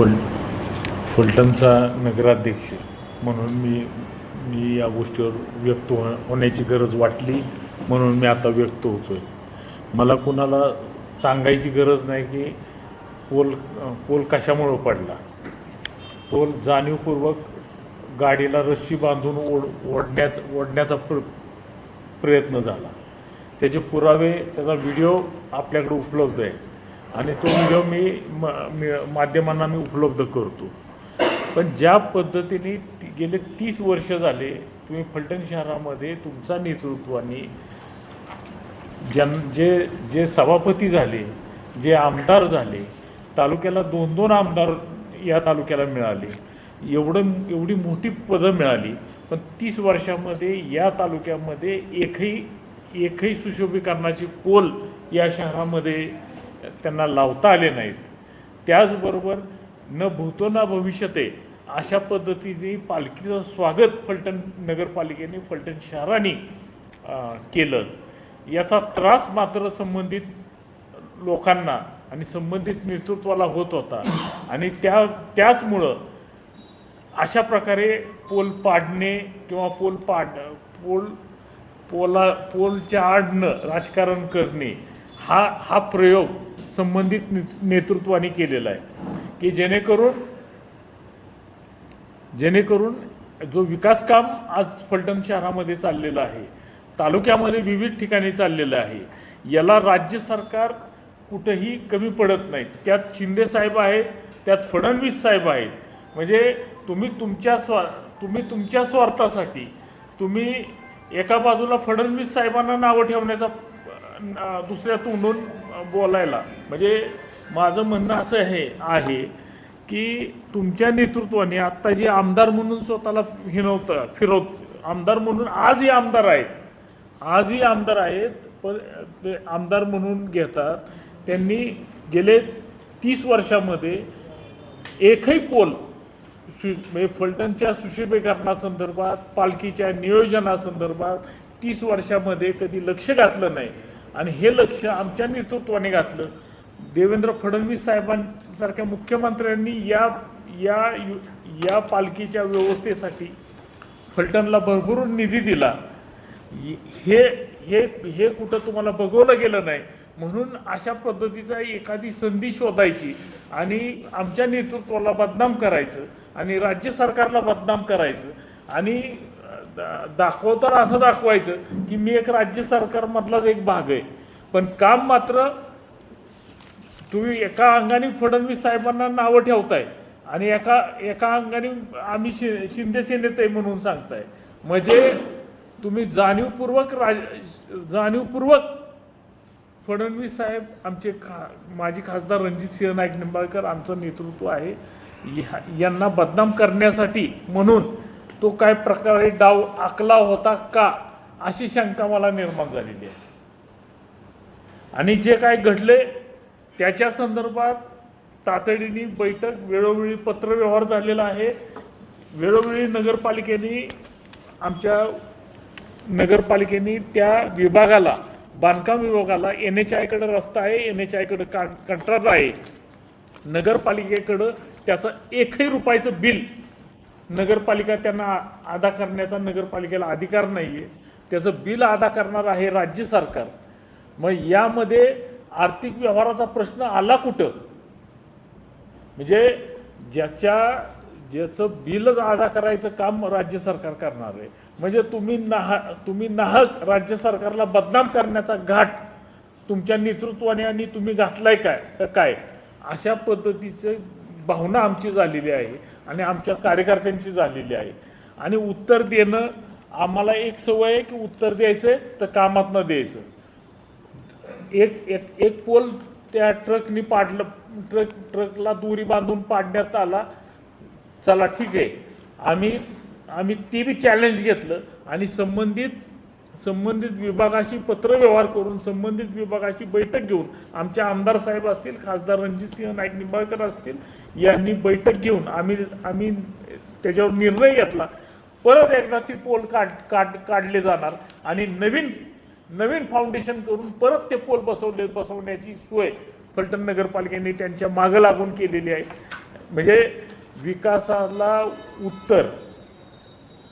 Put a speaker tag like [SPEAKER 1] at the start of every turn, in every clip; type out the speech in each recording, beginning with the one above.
[SPEAKER 1] फल फलटणचा नगराध्यक्ष म्हणून मी या गोष्टीवर व्यक्त होण्याची गरज वाटली म्हणून मी आता व्यक्त होतो आहे. मला कुणाला सांगायची गरज नाही की पोल कशामुळं पडला. पोल जाणीवपूर्वक गाडीला रस्सी बांधून ओढण्याचा प्रयत्न झाला. त्याचे पुरावे, त्याचा व्हिडिओ आपल्याकडे उपलब्ध आहे आणि तो व्हिडिओ मी माध्यमांना उपलब्ध करतो. पण ज्या पद्धतीने गेले 30 वर्ष झाले तुम्ही फलटण शहरामध्ये तुमच्या नेतृत्वाने जे सभापती झाले, जे आमदार झाले, तालुक्याला 2-2 आमदार या तालुक्याला मिळाले, एवढी मोठी पदं मिळाली, पण 30 वर्षामध्ये या तालुक्यामध्ये एकही सुशोभीकरणाची पोल या शहरामध्ये त्यांना लावता आले नाहीत. त्याचबरोबर न भूतो ना भविष्यते अशा पद्धतीने पालखीचं स्वागत फलटण नगरपालिकेने, फलटण शहराने केलं. याचा त्रास मात्र संबंधित लोकांना आणि संबंधित नेतृत्वाला होत होता आणि त्याचमुळं अशा प्रकारे पोल पाडणे किंवा पोलच्या आडनं राजकारण करणे हा प्रयोग संबंधित नेतृत्वाने केलेला आहे की जेणेकरून जो विकास काम आज फलटण शहरामध्ये चाललेलं आहे, तालुक्यामध्ये विविध ठिकाणी चाललेलं आहे, याला राज्य सरकार कुठंही कमी पडत नाहीत. त्यात शिंदे साहेब आहेत, त्यात फडणवीस साहेब आहेत. म्हणजे तुम्ही तुमच्या स्वार्थासाठी तुम्ही एका बाजूला फडणवीस साहेबांना नावं ठेवण्याचा दुसऱ्या तोंडून बोलायला, म्हणजे माझं म्हणणं असं आहे की तुमच्या नेतृत्वाने आत्ता जे आमदार म्हणून स्वतःला आमदार म्हणून आजही आमदार आहेत, पण ते आमदार म्हणून घेतात. त्यांनी गेले 30 वर्षामध्ये एकही पोल म्हणजे फलटणच्या सुशोभीकरणासंदर्भात, पालखीच्या नियोजनासंदर्भात 30 वर्षामध्ये कधी लक्ष घातलं नाही आणि हे लक्ष आमच्या नेतृत्वाने घातलं. देवेंद्र फडणवीस साहेबांसारख्या मुख्यमंत्र्यांनी या पालखीच्या व्यवस्थेसाठी फलटणला भरपूर निधी दिला. हे कुठं तुम्हाला बघवलं गेलं नाही. म्हणून अशा पद्धतीचा एखादी संधी शोधायची आणि आमच्या नेतृत्वाला बदनाम करायचं आणि राज्य सरकारला बदनाम करायचं आणि दाखवताना असं दाखवायचं की मी एक राज्य सरकारमधलाच एक भाग आहे, पण काम मात्र तुम्ही एका अंगाने फडणवीस साहेबांना नावं ठेवताय आणि एका अंगाने आम्ही शिंदे सेनेत आहे म्हणून सांगताय. म्हणजे तुम्ही जाणीवपूर्वक फडणवीस साहेब आमचे माजी खासदार रणजितसिंह नाईक निंबाळकर आमचं नेतृत्व आहे, यांना बदनाम करण्यासाठी म्हणून तो काय प्रकारे डाव आखला होता का अशी शंका मला निर्माण झालेली आहे. आणि जे काय घडले त्याच्या संदर्भात तातडीने बैठक, वेळोवेळी पत्रव्यवहार झालेला आहे. वेळोवेळी नगरपालिकेने त्या विभागाला, बांधकाम विभागाला, NHI-कडे रस्ता आहे, NHI-कडे कंत्राट आहे, नगरपालिकेकडं त्याचं 1ही रुपयाचं बिल नगरपालिका त्यांना अदा करण्याचा नगरपालिकेला अधिकार नाही आहे. त्याचं बिल अदा करणार आहे राज्य सरकार. मग यामध्ये आर्थिक व्यवहाराचा प्रश्न आला कुठं? म्हणजे ज्याचं बिलच अदा करायचं काम राज्य सरकार करणार आहे. म्हणजे तुम्ही नाहक राज्य सरकारला बदनाम करण्याचा घाट तुमच्या नेतृत्वाने आणि तुम्ही घातलाय काय अशा पद्धतीचं भावना आमची झालेली आहे आणि आमच्या कार्यकर्त्यांची झालेली आहे. आणि उत्तर देणं आम्हाला एक सवय आहे की उत्तर द्यायचं तर कामात न द्यायचं. एक पोल त्या ट्रकनी पाडलं, ट्रकला दोरी बांधून पाडण्यात आला. चला ठीक आहे, आम्ही ते बी चॅलेंज घेतलं आणि संबंधित विभागाशी पत्रव्यवहार करून, संबंधित विभागाशी बैठक घेऊन, आमचे आमदार साहेब असतील, खासदार रणजितसिंह नाईक निंबाळकर असतील, यांनी बैठक घेऊन आम्ही त्याच्यावर निर्णय घेतला. परत एकदा ती पोल काढले जाणार आणि नवीन फाउंडेशन करून परत ते पोल बसवण्याची सोय फलटण नगरपालिकेने त्यांच्या मागं लागून केलेली आहे. म्हणजे विकासाला उत्तर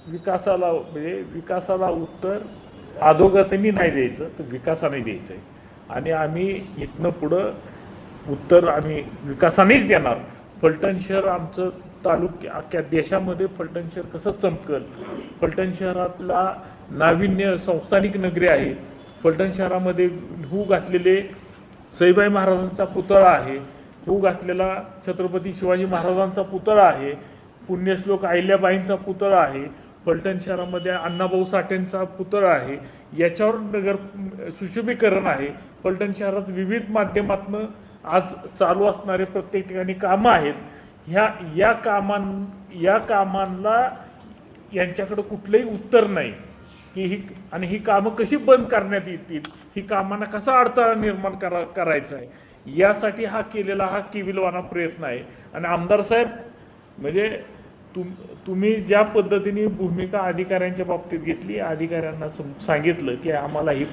[SPEAKER 1] विकासाला उत्तर अधोगतीने नाही द्यायचं, तर विकासाने द्यायचं आहे. आणि आम्ही इथनं पुढं उत्तर आम्ही विकासानेच देणार. फलटण शहर आमचं अख्ख्या देशामध्ये फलटण शहर कसं चमकल, फलटण शहरातला नाविन्य संस्थानिक नगरी आहे. फलटण शहरामध्ये हू घातलेले सईबाई महाराजांचा पुतळा आहे, हू घातलेला छत्रपती शिवाजी महाराजांचा पुतळा आहे, पुण्यश्लोक अहिल्याबाईंचा पुतळा आहे, फलटण शहरामध्ये अण्णाभाऊ साठेंचा पुतळा आहे, याच्यावर नगर सुशोभीकरण आहे. फलटण शहरात विविध माध्यमातून आज चालू असणारे प्रत्येक ठिकाणी कामं आहेत. या कामांना यांच्याकडे कुठलंही उत्तर नाही की ही कामं कशी बंद करण्यात येतील, ही कामांना कसा अडथळा निर्माण करायचा आहे, यासाठी हा केविलवाणा प्रयत्न आहे. आणि आमदार साहेब, म्हणजे तुम्ही ज्या पद्धतीने भूमिका अधिकाऱ्यांच्या बाबतीत घेतली, अधिकाऱ्यांना सांगितलं की आम्हाला ही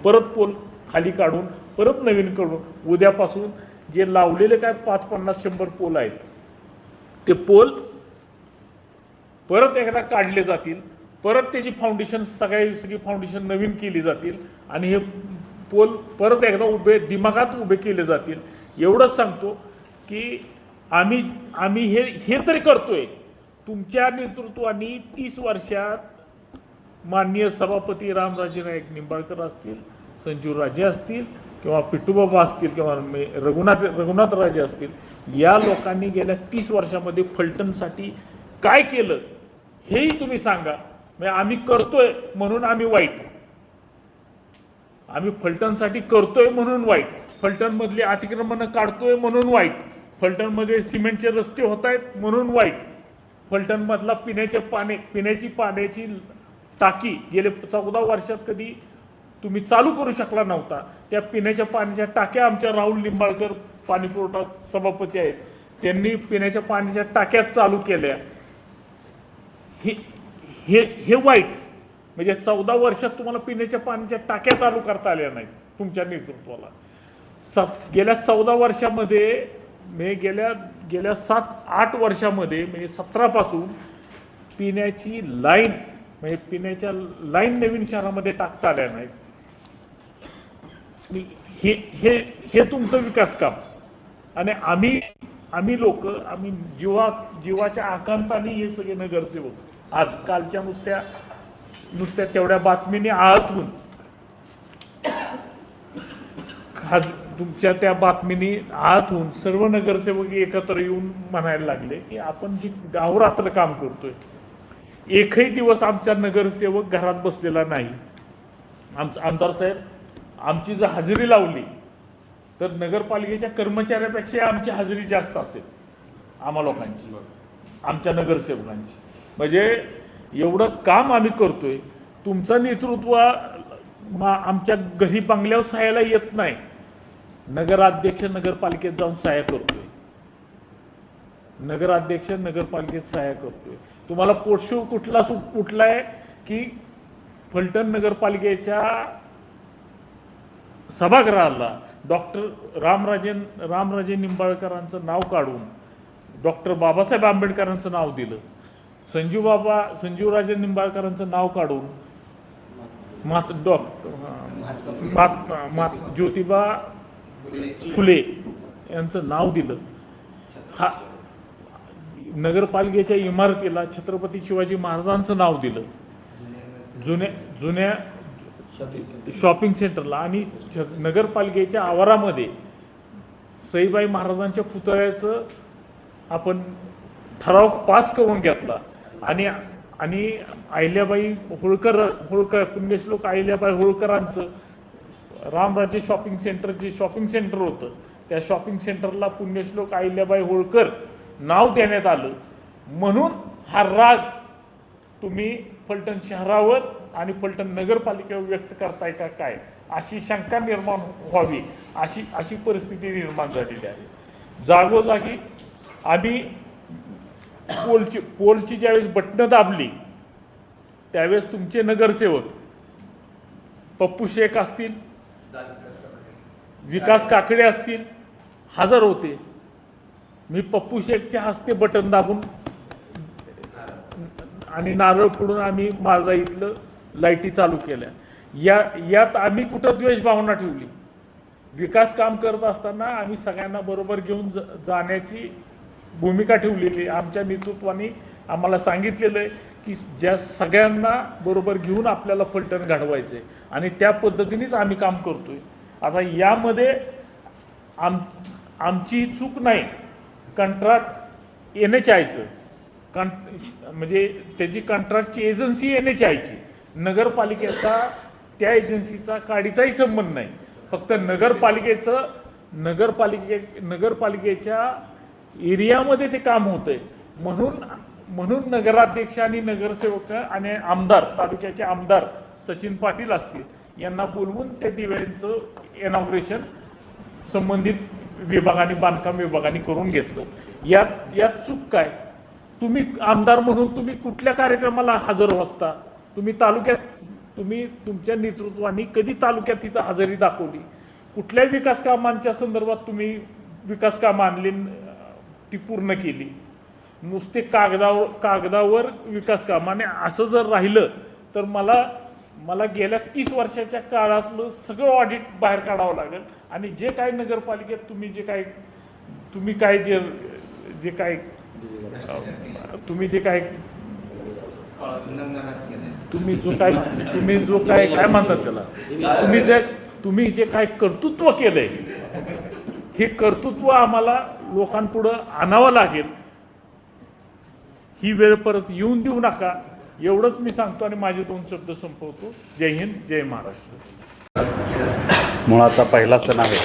[SPEAKER 1] परत पोल खाली काढून परत नवीन करून उद्यापासून जे लावलेले काय 5, 50, 100 पोल आहेत, ते पोल परत एकदा काढले जातील, परत त्याची फाउंडेशन सगळी फाउंडेशन नवीन केली जातील आणि हे पोल परत एकदा दिमागात उभे केले जातील. एवढंच सांगतो की आम्ही हे तरी करतोय. तुमच्या नेतृत्वाने 30 वर्षात माननीय सभापती रामराजे नाईक निंबाळकर असतील, संजीवराजे असतील किंवा पिट्टूबाबा असतील किंवा रघुनाथ राजे असतील, या लोकांनी गेल्या 30 वर्षामध्ये फलटणसाठी काय केलं हेही तुम्ही सांगा. म्हणजे आम्ही करतोय म्हणून आम्ही वाईट, आम्ही फलटणसाठी करतोय म्हणून वाईट, फलटणमधली अतिक्रमणं काढतोय म्हणून वाईट, फलटणमध्ये सिमेंटचे रस्ते होत आहेत म्हणून वाईट, फलटणमधला पिण्याची पाण्याची टाकी गेले 14 वर्षात कधी तुम्ही चालू करू शकला नव्हता. त्या पिण्याच्या पाण्याच्या टाक्या आमच्या राहुल निंबाळकर पाणीपुरवठा सभापती आहेत, त्यांनी पिण्याच्या पाण्याच्या टाक्यात चालू केल्या. हे वाईट. म्हणजे 14 वर्षात तुम्हाला पिण्याच्या पाण्याच्या टाक्या चालू करता आल्या नाहीत तुमच्या नेतृत्वाला. गेल्या 14 वर्षामध्ये गेल्या 7-8 वर्षामध्ये म्हणजे 17 पासून पिण्याची लाईन म्हणजे पिण्याच्या लाईन नवीन शहरामध्ये टाकता आल्या नाहीत. हे तुमचं विकास काम. आणि आम्ही लोक जीवाच्या आकांताने हे सगळे नगरसेवक आज कालच्या नुसत्या तेवढ्या बातमीने आळतून तुमच्या त्या बातमीने आळतून सर्व नगरसेवक एकत्र येऊन म्हणायला लागले की आपण जी गावरात्र काम करतोय, एकही दिवस आमच्या नगरसेवक घरात बसलेला नाही. आमदार साहेब, आमची जर हजेरी लावली तर नगरपालिकेच्या कर्मचाऱ्यापेक्षा आमची हजेरी जास्त असेल आम्हा लोकांची, आमच्या नगरसेवकांची. म्हणजे एवढं काम आम्ही करतोय. तुमचं नेतृत्व आमच्या घरी बंगल्यावर सहायला येत नाही, नगराध्यक्ष नगरपालिकेत जाऊन सहाय्य करतोय, नगराध्यक्ष नगरपालिकेत सहाय्य करतोय. तुम्हाला पोटशू कुठलाय की फलटण नगरपालिकेच्या सभागृहाला डॉक्टर रामराजे निंबाळकरांचं नाव काढून डॉक्टर बाबासाहेब आंबेडकरांचं नाव दिलं, संजीवराजे निंबाळकरांचं नाव काढून ज्योतिबा फुले यांचं नाव दिलं. हा नगरपालिकेच्या इमारतीला छत्रपती शिवाजी महाराजांचं नाव दिलं, जुन्या शॉपिंग सेंटरला. आणि नगरपालिकेच्या आवारामध्ये सईबाई महाराजांच्या पुतळ्याचं आपण ठराव पास करून घेतला. आणि अहिल्याबाई होळकर पुण्यश्लोक अहिल्याबाई होळकरांचं रामराजे शॉपिंग सेंटर जे शॉपिंग सेंटर होतं, त्या शॉपिंग सेंटरला पुण्यश्लोक अहिल्याबाई होळकर नाव देण्यात आलं. म्हणून हा राग तुम्ही फलटण शहरावर आणि फलटण नगरपालिकेवर व्यक्त करताय का काय, अशी शंका निर्माण व्हावी अशी परिस्थिती निर्माण झालेली आहे. जागोजागी आम्ही पोलची ज्यावेळेस बटणं दाबली त्यावेळेस तुमचे नगरसेवक पप्पू शेख असतील, विकास काकडे असतील, हजर होते. मी पप्पू शेठच्या हस्ते बटन दाबून आणि नारळ फोडून आम्ही माझा इथलं लाईटी चालू केल्या. यात आम्ही कुठं द्वेष भावना ठेवली? विकास काम करत असताना आम्ही सगळ्यांना बरोबर घेऊन जाण्याची भूमिका ठेवलेली. आमच्या नेतृत्वाने आम्हाला सांगितलेलं आहे की ज्या सगळ्यांना बरोबर घेऊन आपल्याला फलटण घडवायचं आहे आणि त्या पद्धतीनेच आम्ही काम करतोय. आता यामध्ये आमची चूक नाही. कंत्राट NHIचं म्हणजे त्याची कंत्राटची एजन्सी NHIची, नगरपालिकेचा त्या एजन्सीचा काडीचाही संबंध नाही. फक्त नगरपालिकेच्या एरियामध्ये ते काम होतंय. म्हणून नगराध्यक्ष आणि नगरसेवक आणि आमदार, तालुक्याचे आमदार सचिन पाटील असतील यांना बोलवून त्या दिव्यांचं इनॉग्रेशन संबंधित विभागाने, बांधकाम विभागाने करून घेतलं. यात चूक काय? तुम्ही आमदार म्हणून तुम्ही कुठल्या कार्यक्रमाला हजर असता? तुम्ही तुमच्या नेतृत्वाने कधी तालुक्यात तिथं हजेरी दाखवली? कुठल्या विकास कामांच्या संदर्भात तुम्ही विकास कामं आणली, ती पूर्ण केली? नुसते कागदावर विकास कामाने असं जर राहिलं तर मला गेल्या 30 वर्षाच्या काळातलं सगळं ऑडिट बाहेर काढावं लागेल. आणि जे काय नगरपालिकेत तुम्ही जे काय म्हणतात त्याला, तुम्ही जे काय कर्तृत्व केलंय, हे कर्तृत्व आम्हाला लोकांपुढं आणावं लागेल. ही वेळ परत येऊन देऊ नका, एवढंच मी सांगतो आणि माझे 2 शब्द संपवतो. जय हिंद, जय महाराष्ट्र.
[SPEAKER 2] मुळाचा पहिला सण आहे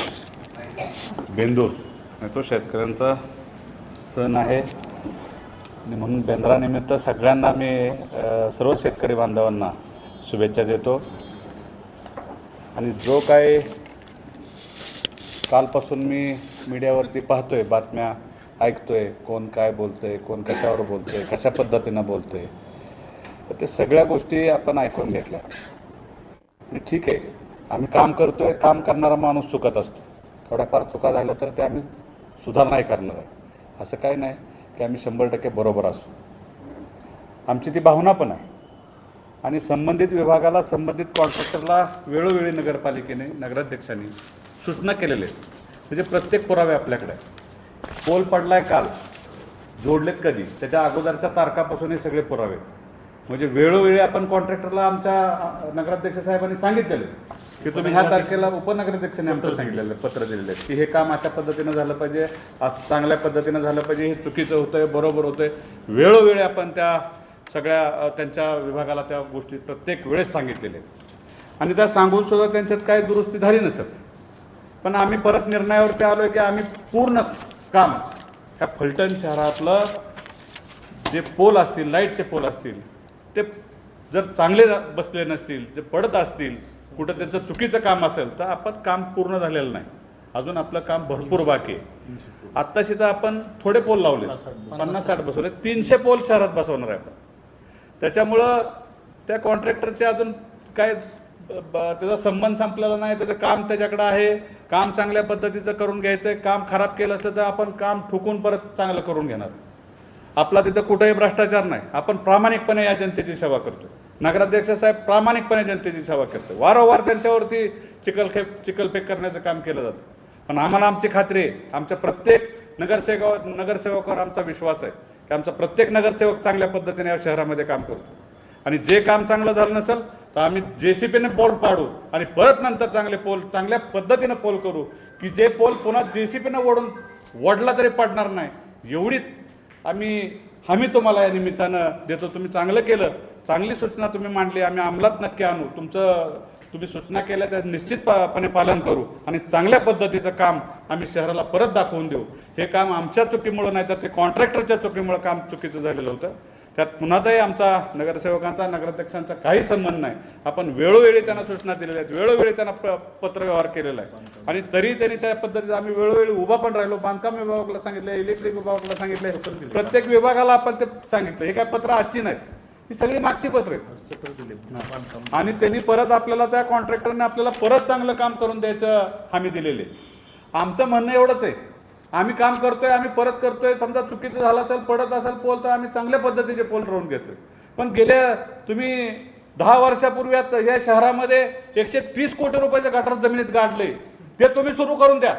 [SPEAKER 2] बेंदूर, तो शेतकऱ्यांचा सण आहे आणि म्हणून बेंद्रानिमित्त सगळ्यांना मी सर्व शेतकरी बांधवांना शुभेच्छा देतो. आणि जो काय कालपासून मी मीडियावरती पाहतोय, बातम्या ऐकतोय, कोण काय बोलतोय, कोण कशावर बोलतोय, कशा पद्धतीनं बोलतोय, तर ते सगळ्या गोष्टी आपण ऐकून घेतल्या. ठीक आहे, आम्ही काम करतोय, काम करणारा माणूस चुकत असतो. थोड्याफार चुका झाल्या तर ते आम्ही सुधार नाही करणार आहे. असं काही नाही की आम्ही 100% बरोबर असू. आमची ती भावना पण आहे. आणि संबंधित विभागाला, संबंधित कॉन्ट्रॅक्टरला वेळोवेळी नगरपालिकेने, नगराध्यक्षांनी सूचना केलेल्या आहेत. म्हणजे प्रत्येक पुरावे आपल्याकडे आहे. पोल पडलाय काल, जोडलेत कधी, त्याच्या अगोदरच्या तारखापासून हे सगळे पुरावे. म्हणजे वेळोवेळी आपण कॉन्ट्रॅक्टरला, आमच्या नगराध्यक्ष साहेबांनी सांगितलेलं की तुम्ही ह्या तारखेला, उपनगराध्यक्षांनी आमचं सांगितलेलं, पत्र दिलेलं आहे की हे काम अशा पद्धतीनं झालं पाहिजे, चांगल्या पद्धतीनं झालं पाहिजे, हे चुकीचं होतंय, बरोबर होतंय. वेळोवेळी आपण त्या सगळ्या त्यांच्या विभागाला त्या गोष्टी प्रत्येक वेळेस सांगितलेल्या आहेत. आणि त्या सांगून सुद्धा त्यांच्यात काय दुरुस्ती झाली नसेल. पण आम्ही परत निर्णयावरती आलो आहे की आम्ही पूर्ण काम ह्या फलटण शहरातलं जे पोल असतील, लाईटचे पोल असतील, ते जर चांगले बसले नसतील, जे पडत असतील, कुठं त्यांचं चुकीचं काम असेल, तर आपण काम पूर्ण झालेलं नाही. अजून आपलं काम भरपूर बाकी आहे. आत्ताशी तर आपण थोडे पोल लावले, 50-60 बसवले, 300 पोल शहरात बसवणार आहे आपण. त्याच्यामुळं त्या कॉन्ट्रॅक्टरचे अजून काय त्याचा संबंध संपलेला नाही. त्याचं काम त्याच्याकडं आहे. काम चांगल्या पद्धतीचं करून घ्यायचं आहे. काम खराब केलं असलं तर आपण काम ठोकून परत चांगलं करून घेणार. आपला तिथं कुठेही भ्रष्टाचार नाही. आपण प्रामाणिकपणे या जनतेची सेवा करतो. नगराध्यक्ष साहेब प्रामाणिकपणे जनतेची सेवा करतो. वारंवार त्यांच्यावरती चिखलफेक करण्याचं काम केलं जातं. पण आम्हाला आमची खात्री आहे, आमच्या प्रत्येक नगरसेवकावर आमचा विश्वास आहे की आमचा प्रत्येक नगरसेवक चांगल्या पद्धतीने या शहरामध्ये काम करतो. आणि जे काम चांगलं झालं नसेल तर आम्ही JCPने पोल पाडू आणि परत नंतर चांगले पोल, चांगल्या पद्धतीनं पोल करू की जे पोल पुन्हा JCPनं वडला तरी पडणार नाही. एवढी आम्ही हमी तुम्हाला या निमित्तानं देतो. तुम्ही चांगलं केलं, चांगली सूचना तुम्ही मांडली, आम्ही अंमलात नक्की आणू. तुम्ही सूचना केल्या त्या निश्चितपणे पालन करू आणि चांगल्या पद्धतीचं काम आम्ही शहराला परत दाखवून देऊ. हे काम आमच्या चुकीमुळं नाही तर ते कॉन्ट्रॅक्टरच्या चुकीमुळं काम चुकीचं झालेलं होतं. त्यात कुणाचाही आमचा नगरसेवकांचा, नगराध्यक्षांचा काही संबंध नाही. आपण वेळोवेळी त्यांना सूचना दिलेल्या आहेत, वेळोवेळी त्यांना पत्रव्यवहार केलेला आहे. आणि तरी त्यांनी त्या पद्धतीने आम्ही वेळोवेळी उभा पण राहिलो. बांधकाम विभागाला सांगितलं, इलेक्ट्रिक विभागाला सांगितलं, प्रत्येक विभागाला आपण ते सांगितलं. हे काय पत्र आजची नाहीत, ही सगळी मागची पत्र आहेत. आणि त्यांनी परत आपल्याला, त्या कॉन्ट्रॅक्टरने आपल्याला परत चांगलं काम करून द्यायचं हमी दिलेली. आमचं म्हणणं एवढंच आहे आम्ही काम करतोय, आम्ही परत करतोय, समजा चुकीचं झालं असेल, पडत असेल पोल, तर आम्ही चांगल्या पद्धतीचे पोल रोवून घेतोय. पण गेल्या तुम्ही 10 वर्षापूर्वी या शहरामध्ये 130 कोटी रुपयाचं गटार जमिनीत गाडलंय, ते तुम्ही सुरू करून द्या.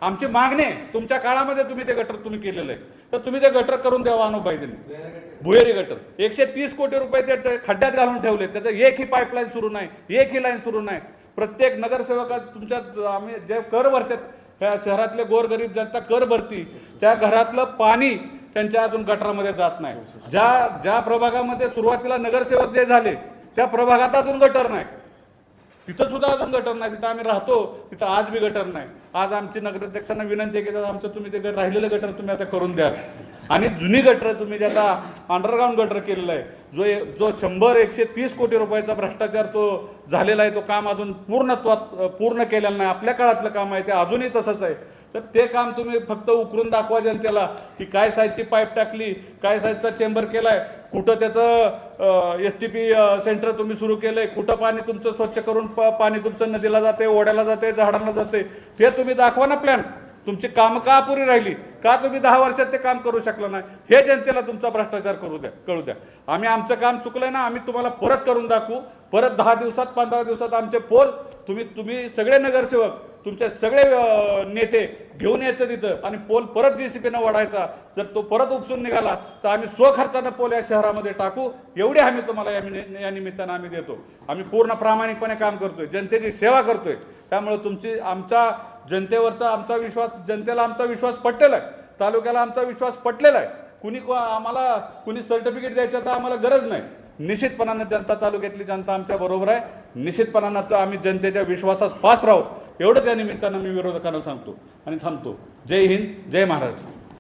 [SPEAKER 2] आमची मागणी आहे, तुमच्या काळामध्ये तुम्ही ते गटर तुम्ही केलेलं आहे, तर तुम्ही ते गटर करून द्यावं अनुबाईंनी. भुयारी गटर 130 कोटी रुपये ते खड्ड्यात घालून ठेवले, त्याचं एकही पाईपलाईन सुरू नाही, एकही लाईन सुरू नाही. प्रत्येक नगरसेवका तुमच्या आम्ही जे कर भरतात, त्या शहरातले गोरगरीब जनता कर भरती, त्या घरातलं पाणी त्यांच्या अजून गटरामध्ये जात नाही. ज्या प्रभागामध्ये सुरुवातीला नगरसेवक जे झाले त्या प्रभागात अजून गटर नाही, तिथं सुद्धा अजून गटर नाही. तिथं आम्ही राहतो, तिथं आज बी गटर नाही. आज आमची नगराध्यक्षांना विनंती आहे की आमचं तुम्ही ते राहिलेलं गटर तुम्ही आता करून द्या. आणि जुनी गटर तुम्ही जे आता अंडरग्राऊंड गटर केलेलं आहे, जो 100-130 कोटी रुपयाचा भ्रष्टाचार तो झालेला आहे, तो काम अजून पूर्ण केलेलं नाही. आपल्या काळातलं काम आहे ते अजूनही तसंच आहे. तर ते काम तुम्ही फक्त उकरून दाखवा जनतेला की काय साईजची पाईप टाकली, काय साईजचा चेंबर केलाय, कुठं त्याचं STP सेंटर तुम्ही सुरू केलंय, कुठं पाणी तुमचं स्वच्छ करून पाणी तुमचं नदीला जाते, ओढ्याला जाते, झाडांना जाते, ते तुम्ही दाखवा ना प्लॅन. तुमची कामं का अपुरी राहिली, का तुम्ही 10 वर्षात ते काम करू शकला नाही, हे जनतेला तुमचा भ्रष्टाचार कळू द्या. आम्ही आमचं काम चुकलंय ना, आम्ही तुम्हाला परत करून दाखवू. परत 10 दिवसात 15 दिवसात आमचे पोल तुम्ही सगळे नगरसेवक, तुमचे सगळे नेते घेऊन यायचं तिथं आणि पोल परत JCPनं वाढायचा. जर तो परत उपसून निघाला तर आम्ही स्वखर्चानं पोल या शहरामध्ये टाकू, एवढी हमी तुम्हाला या निमित्तानं आम्ही देतो. आम्ही पूर्ण प्रामाणिकपणे काम करतोय, जनतेची सेवा करतोय. त्यामुळे आमचा जनतेवरचा आमचा विश्वास, जनतेला आमचा विश्वास पटलेला आहे, तालुक्याला आमचा विश्वास पटलेला आहे. कुणी सर्टिफिकेट द्यायचं तर आम्हाला गरज नाही. निश्चितपणानं जनता, तालुक्यातली जनता आमच्या बरोबर आहे. निश्चितपणानं तर आम्ही जनतेच्या विश्वासात पास राहू, एवढंच या निमित्तानं मी विरोधकांना सांगतो आणि थांबतो. जय हिंद, जय महाराष्ट्र.